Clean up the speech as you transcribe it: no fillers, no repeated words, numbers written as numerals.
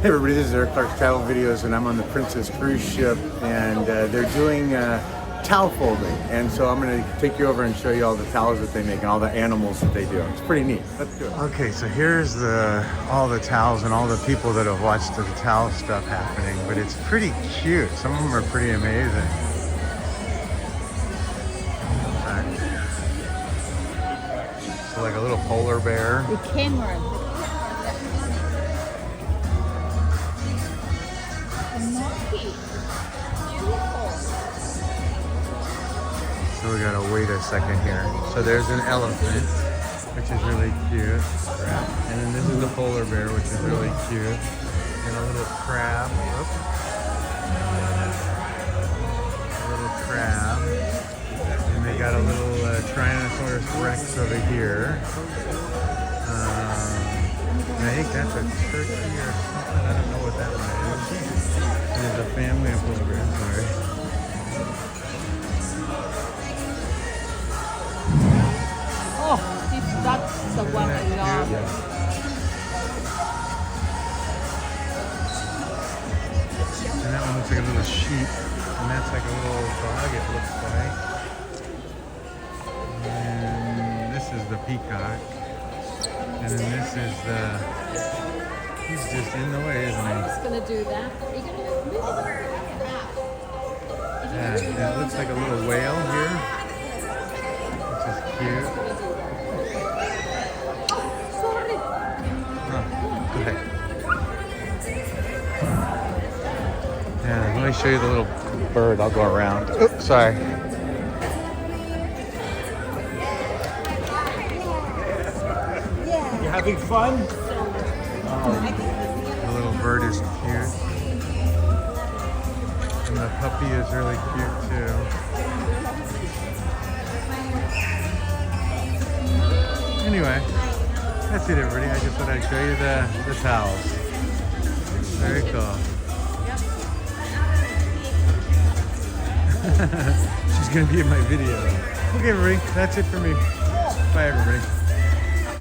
Hey everybody, this is Eric Clark's Travel Videos, and I'm on the Princess cruise ship, and they're doing towel folding, and so I'm going to take you over and show you all the towels that they make and all the animals that they do. It's pretty neat. Let's do it. Okay, so here's all the towels and all the people that have watched the towel stuff happening, but it's pretty cute. Some of them are pretty amazing. So like a little polar bear. The camera. So we gotta wait a second here. So there's an elephant, which is really cute. And then this is the polar bear, which is really cute. And a little crab. Oops. A little crab. And they got a little Tyrannosaurus Rex over here. And I think that's a turkey or something. I don't know what that one is. And there's a family of polar bears. Sorry. That's the one I love. And that one looks like a little sheep. And that's like a little dog, it looks like. And this is the peacock. And then this is he's just in the way, isn't he? I'm just gonna do that. Are you gonna move it? Yeah, it looks like a little whale here, which is cute. Yeah, let me show you the little bird. I'll go around. Oops, sorry. You having fun? The little bird is cute. And the puppy is really cute too. Anyway, that's it everybody. I just thought I'd show you the towels. Very cool. She's gonna be in my video. Okay everybody, that's it for me. Bye everybody.